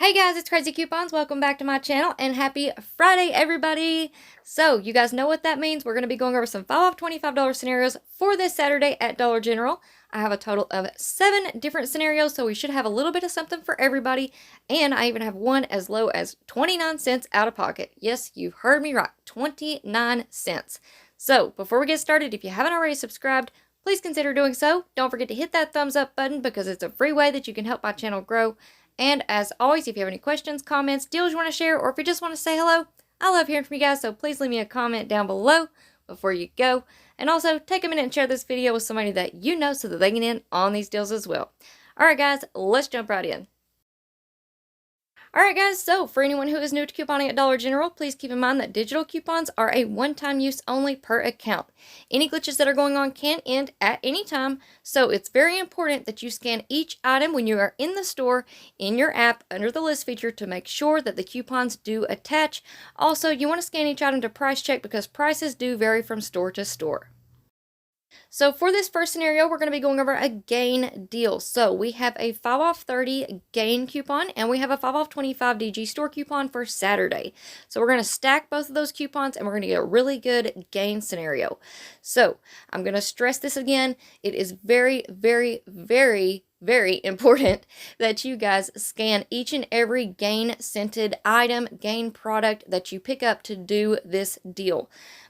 Hey guys, it's Crazy Coupons. Welcome back to my channel and happy Friday, everybody. So you guys know what that means. We're going to be going over some 5 off $25 scenarios for this Saturday at Dollar General. I have a total of 7 different scenarios, so we should have a little bit of something for everybody. And I even have one as low as 29 cents out of pocket. Yes, you heard me right, 29 cents. So before we get started, if you haven't already subscribed, please consider doing so. Don't forget to hit that thumbs up button because it's a free way that you can help my channel grow. And as always, if you have any questions, comments, deals you want to share, or if you just want to say hello, I love hearing from you guys, so please leave me a comment down below before you go. And also, take a minute and share this video with somebody that you know so that they can in on these deals as well. Alright guys, let's jump right in. Alright guys, so for anyone who is new to couponing at Dollar General, please keep in mind that digital coupons are a one-time use only per account. Any glitches that are going on can end at any time, so it's very important that you scan each item when you are in the store in your app under the list feature to make sure that the coupons do attach. Also, you want to scan each item to price check because prices do vary from store to store. So for this first scenario, we're going to be going over a gain deal. So we have a 5 off 30 gain coupon and we have a 5 off 25 DG store coupon for Saturday. So we're going to stack both of those coupons and we're going to get a really good gain scenario. So I'm going to stress this again. It is very, very, very, very important that you guys scan each and every gain scented item, gain product that you pick up to do this deal.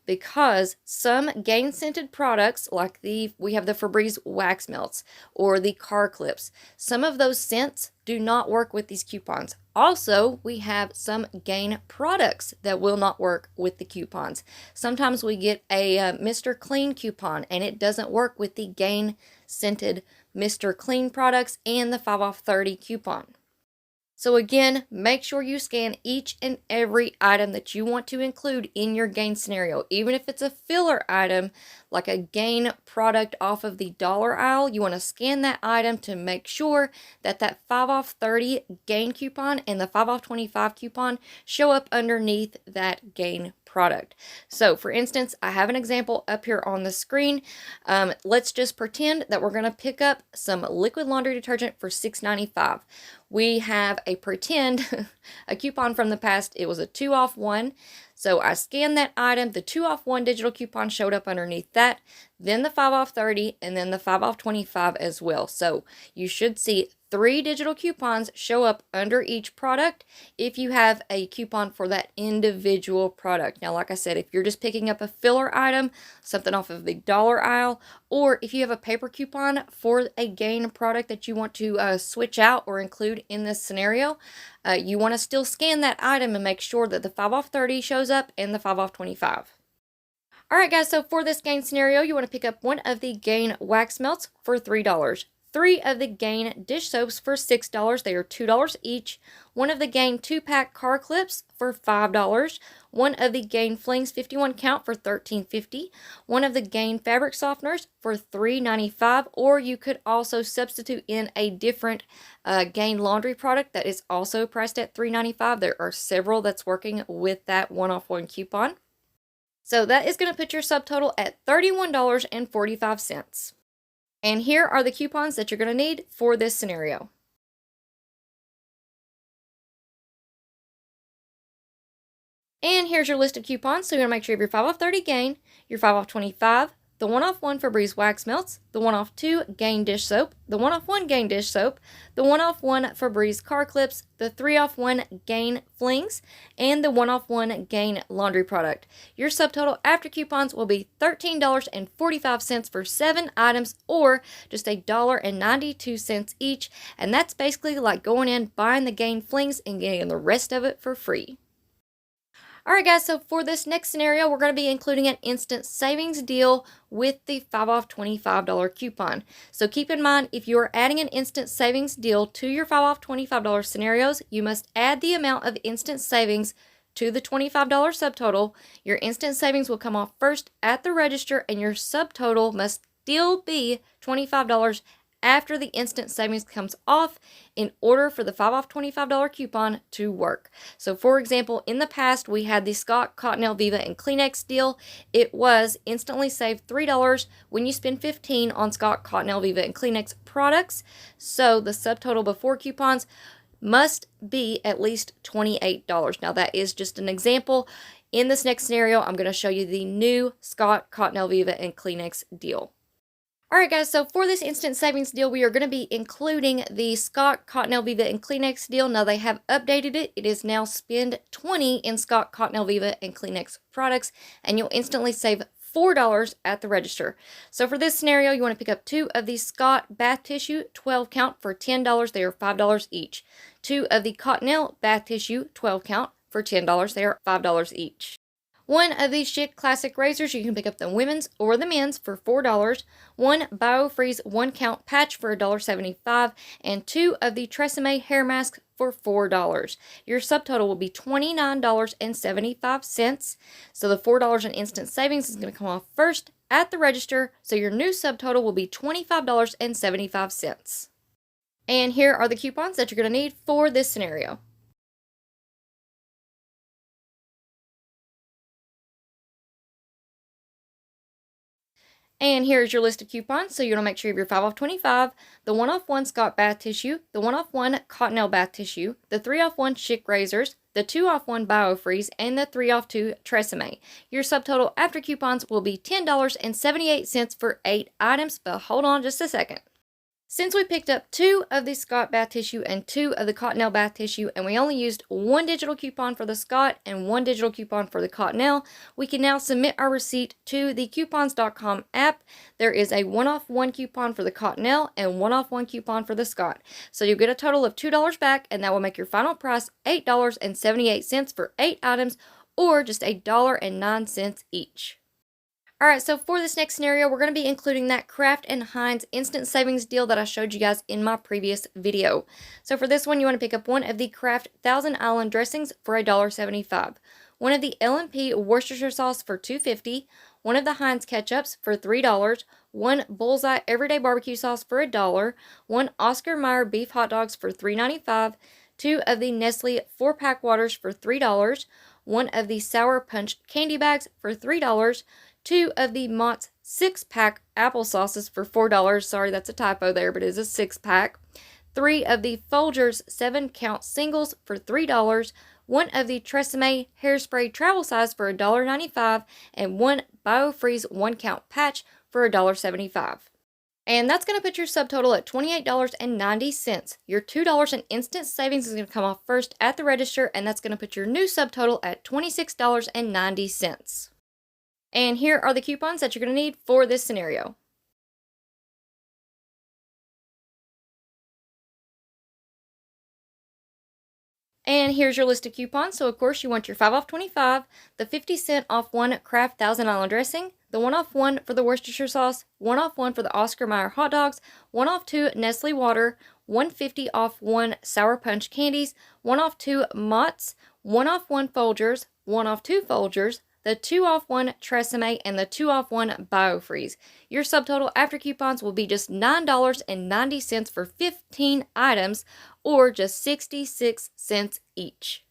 Because some gain scented products like we have the Febreze wax melts or the car clips, some of those scents do not work with these coupons. Also, we have some gain products that will not work with the coupons. Sometimes we get a Mr. Clean coupon and it doesn't work with the gain scented Mr. Clean products and the 5 off 30 coupon. So again, make sure you scan each and every item that you want to include in your gain scenario. Even if it's a filler item, like a gain product off of the dollar aisle, you want to scan that item to make sure that that 5 off 30 gain coupon and the 5 off 25 coupon show up underneath that gain product. So for instance, I have an example up here on the screen. Let's just pretend that we're going to pick up some liquid laundry detergent for $6.95. We have a a coupon from the past. It was a 2 off 1. So I scanned that item. The 2 off 1 digital coupon showed up underneath that. Then the 5 off 30 and then the 5 off 25 as well. So you should see 3 digital coupons show up under each product if you have a coupon for that individual product. Now, like I said, if you're just picking up a filler item, something off of the dollar aisle, or if you have a paper coupon for a gain product that you want to switch out or include in this scenario, you want to still scan that item and make sure that the 5 off 30 shows up and the 5 off 25. Alright guys, so for this gain scenario, you want to pick up one of the gain wax melts for $3. 3 of the gain dish soaps for $6. They are $2 each. 1 of the gain 2-pack car clips for $5. 1 of the gain flings 51 count for $13.50. 1 of the gain fabric softeners for $3.95. Or you could also substitute in a different gain laundry product that is also priced at $3.95. There are several that's working with that 1 off 1 coupon. So that is going to put your subtotal at $31.45. And here are the coupons that you're going to need for this scenario. And here's your list of coupons. So you're going to make sure you have your 5 off 30 gain, your 5 off 25, the 1 off 1 Febreze wax melts, the 1 off 2 gain dish soap, the 1 off 1 gain dish soap, the 1 off 1 Febreze car clips, the 3 off 1 gain flings, and the 1 off 1 gain laundry product. Your subtotal after coupons will be $13.45 for 7 items, or just $1.92 each. And that's basically like going in, buying the gain flings and getting the rest of it for free. Alright guys, so for this next scenario, we're going to be including an instant savings deal with the 5 off $25 coupon. So keep in mind, if you are adding an instant savings deal to your 5 off $25 scenarios, you must add the amount of instant savings to the $25 subtotal. Your instant savings will come off first at the register and your subtotal must still be $25 after the instant savings comes off in order for the 5 off $25 coupon to work. So for example, in the past we had the Scott, Cottonelle, Viva, and Kleenex deal. It was instantly save $3 when you spend $15 on Scott, Cottonelle, Viva, and Kleenex products. So the subtotal before coupons must be at least $28. Now, that is just an example. In this next scenario, I'm going to show you the new Scott, Cottonelle Viva, and Kleenex deal. Alright guys, so for this instant savings deal, we are going to be including the Scott, Cottonelle Viva, and Kleenex deal. Now, they have updated it. It is now spend $20 in Scott, Cottonelle Viva, and Kleenex products, and you'll instantly save $4 at the register. So for this scenario, you want to pick up 2 of the Scott bath tissue 12 count for $10. They are $5 each. 2 of the Cottonelle bath tissue 12 count for $10. They are $5 each. 1 of these Schick Classic razors, you can pick up the women's or the men's for $4. 1 BioFreeze 1 count patch for $1.75, and 2 of the Tresemme hair mask for $4. Your subtotal will be $29.75. So the $4 in instant savings is going to come off first at the register. So your new subtotal will be $25.75. And here are the coupons that you're going to need for this scenario. And here's your list of coupons, so you want to make sure you have your 5 off 25, the 1 off 1 Scott bath tissue, the 1 off 1 Cottonelle bath tissue, the 3 off 1 Schick razors, the 2 off 1 BioFreeze, and the 3 off 2 Tresemme. Your subtotal after coupons will be $10.78 for 8 items, but hold on just a second. Since we picked up 2 of the Scott bath tissue and 2 of the Cottonelle bath tissue, and we only used 1 digital coupon for the Scott and 1 digital coupon for the Cottonelle, we can now submit our receipt to the coupons.com app. There is a 1 off 1 coupon for the Cottonelle and 1 off 1 coupon for the Scott. So you'll get a total of $2 back, and that will make your final price $8.78 for 8 items, or just $1.09 each. Alright, so for this next scenario, we're going to be including that Kraft and Heinz instant savings deal that I showed you guys in my previous video. So for this one, you want to pick up 1 of the Kraft Thousand Island dressings for $1.75, 1 of the L&P Worcestershire sauce for $2.50, 1 of the Heinz ketchups for $3, 1 Bullseye Everyday Barbecue sauce for $1, 1 Oscar Mayer beef hot dogs for $3.95, 2 of the Nestle 4-pack waters for $3, 1 of the Sour Punch candy bags for $3, 2 of the Mott's 6-pack apple sauces for $4. Sorry, that's a typo there, but it is a 6-pack. 3 of the Folgers 7-count singles for $3. 1 of the Tresemme hairspray travel size for $1.95. And 1 BioFreeze 1-count patch for $1.75. And that's going to put your subtotal at $28.90. Your $2 in instant savings is going to come off first at the register, and that's going to put your new subtotal at $26.90. And here are the coupons that you're going to need for this scenario. And here's your list of coupons. So, of course, you want your 5 off 25, the 50-cent off 1 Kraft Thousand Island dressing, the 1 off 1 for the Worcestershire sauce, 1 off 1 for the Oscar Mayer hot dogs, 1 off 2 Nestle water, 150 off 1 Sour Punch candies, 1 off 2 Mott's, 1 off 1 Folgers, 1 off 2 Folgers, the 2 off 1 Tresemme, and the 2 off 1 BioFreeze. Your subtotal after coupons will be just $9.90 for 15 items, or just 66 cents each.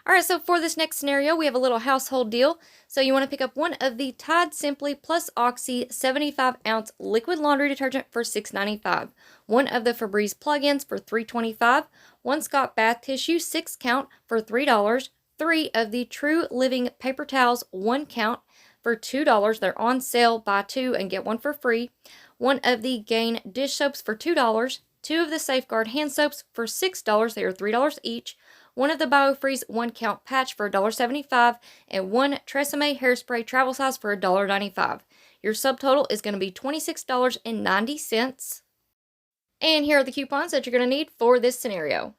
Alright, so for this next scenario, we have a little household deal. So you want to pick up 1 of the Tide Simply Plus Oxy 75-ounce liquid laundry detergent for $6.95, 1 of the Febreze plug-ins for $3.25, 1 Scott bath tissue 6-count for $3, 3 of the True Living paper towels 1 count for $2. They're on sale, buy 2 and get 1 for free. 1 of the Gain dish soaps for $2. 2 of the Safeguard hand soaps for $6. They are $3 each. 1 of the BioFreeze 1 count patch for $1.75. And 1 Tresemme hairspray travel size for $1.95. Your subtotal is going to be $26.90. And here are the coupons that you're going to need for this scenario.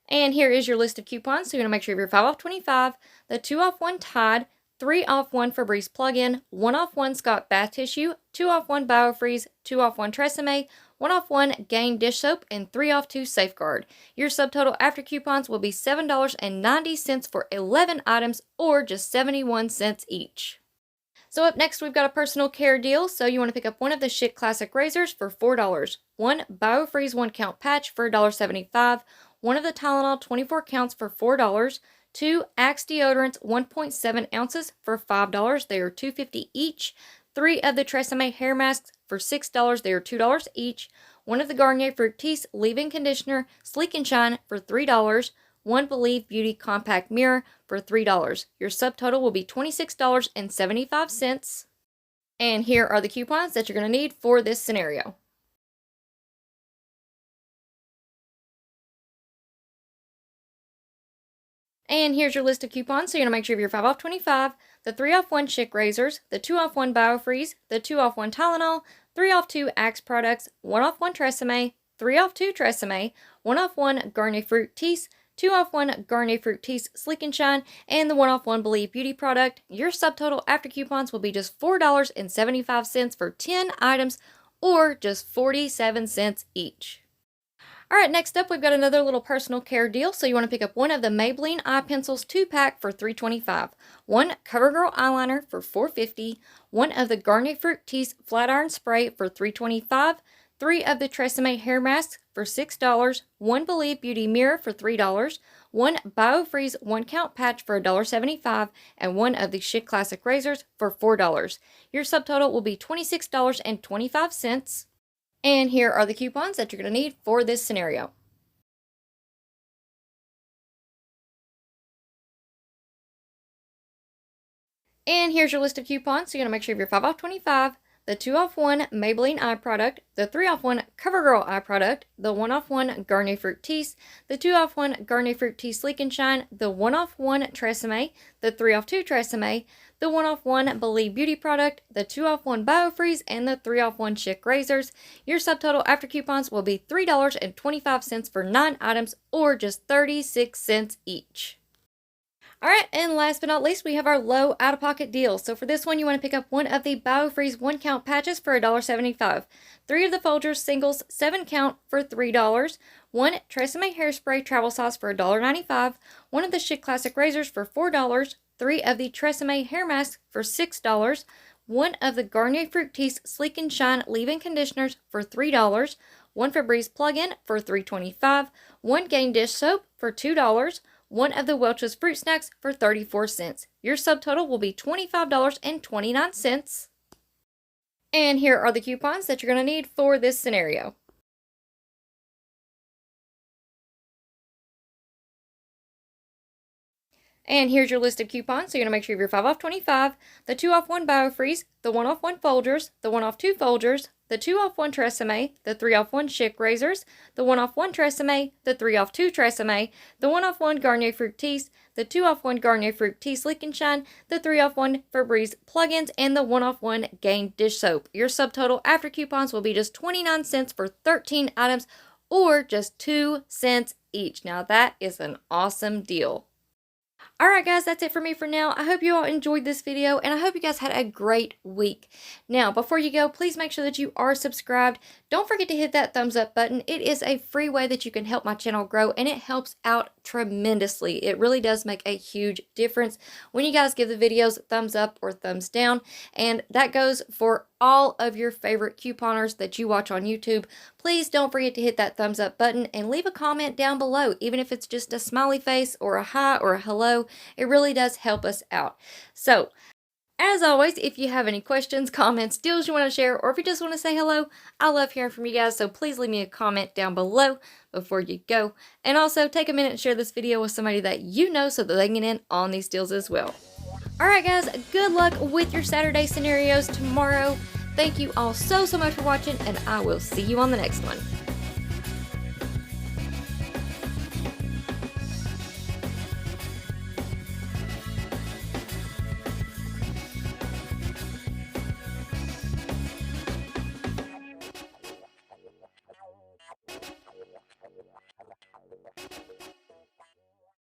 And here is your list of coupons. So you're going to make sure you have your 5 off 25, the 2 off 1 Tide, 3 off 1 Febreze plug-in, 1 off 1 Scott bath tissue, 2 off 1 BioFreeze, 2 off 1 Tresemme, 1 off 1 Gain dish soap, and 3 off 2 Safeguard. Your subtotal after coupons will be $7.90 for 11 items, or just 71 cents each. So up next, we've got a personal care deal. So you want to pick up 1 of the Schick Classic razors for $4, 1 BioFreeze 1 count patch for $1.75, 1 of the Tylenol 24 counts for $4, 2 Axe deodorants 1.7 ounces for $5. They are $2.50 each. 3 of the Tresemme hair masks for $6. They are $2 each. 1 of the Garnier Fructis leave-in conditioner Sleek and Shine for $3. 1 Believe Beauty compact mirror for $3. Your subtotal will be $26.75. And here are the coupons that you're going to need for this scenario. And here's your list of coupons, so you're going to make sure you have your 5 off 25, the 3 off 1 Schick razors, the 2 off 1 Biofreeze, the 2 off 1 Tylenol, 3 off 2 Axe products, 1 off 1 Tresemme, 3 off 2 Tresemme, 1 off 1 Garnier Fructis, 2 off 1 Garnier Fructis Sleek and Shine, and the 1 off 1 Believe Beauty product. Your subtotal after coupons will be just $4.75 for 10 items, or just 47 cents each. Alright, next up we've got another little personal care deal. So you want to pick up 1 of the Maybelline eye pencils 2-pack for $3.25, 1 CoverGirl eyeliner for $4.50, 1 of the Garnier Fructis flat iron spray for $3.25, 3 of the Tresemme hair masks for $6, 1 Believe Beauty mirror for $3, 1 Biofreeze 1 count patch for $1.75, and 1 of the Schick Classic razors for $4. Your subtotal will be $26.25. And here are the coupons that you're going to need for this scenario. And here's your list of coupons. So you're going to make sure you have your 5 off 25, the 2 off 1 Maybelline eye product, the 3 off 1 CoverGirl eye product, the 1 off 1 Garnier Fructis, the 2 off 1 Garnier Fructis Sleek and Shine, the 1 off 1 Tresemme, the 3 off 2 Tresemme, the 1 off 1 Believe Beauty product, the 2 off 1 Biofreeze, and the 3 off 1 Schick razors. Your subtotal after coupons will be $3.25 for 9 items, or just 36 cents each. Alright, and last but not least, we have our low out-of-pocket deal. So for this one, you want to pick up 1 of the Biofreeze 1 count patches for $1.75, 3 of the Folgers singles 7 count for $3, 1 Tresemme hairspray travel size for $1.95, 1 of the Schick Classic razors for $4, 3 of the Tresemme hair masks for $6, 1 of the Garnier Fructis Sleek and Shine leave-in conditioners for $3, 1 Febreze plug-in for $3.25, 1 Gain dish soap for $2, 1 of the Welch's fruit snacks for 34 cents. Your subtotal will be $25.29. And here are the coupons that you're going to need for this scenario. And here's your list of coupons. So you're going to make sure you have your 5 off 25, the 2 off 1 Biofreeze, the 1 off 1 Folgers, the 1 off 2 Folgers, the 2 off 1 Tresemme, the 3 off 1 Schick razors, the 1 off 1 Tresemme, the 3 off 2 Tresemme, the 1 off 1 Garnier Fructis, the 2 off 1 Garnier Fructis Sleek and Shine, the 3 off 1 Febreze plugins, and the 1 off 1 Gain dish soap. Your subtotal after coupons will be just 29 cents for 13 items, or just 2 cents each. Now that is an awesome deal. Alright guys, that's it for me for now. I hope you all enjoyed this video, and I hope you guys had a great week. Now, before you go, please make sure that you are subscribed. Don't forget to hit that thumbs up button. It is a free way that you can help my channel grow, and it helps out tremendously. It really does make a huge difference when you guys give the videos thumbs up or thumbs down, and that goes for all of your favorite couponers that you watch on YouTube. Please don't forget to hit that thumbs up button and leave a comment down below, even if it's just a smiley face or a hi or a hello. It really does help us out. So, as always, if you have any questions, comments, deals you want to share, or if you just want to say hello, I love hearing from you guys, so please leave me a comment down below before you go. And also, take a minute and share this video with somebody that you know so that they can get in on these deals as well. Alright guys, good luck with your Saturday scenarios tomorrow. Thank you all so much for watching, and I will see you on the next one.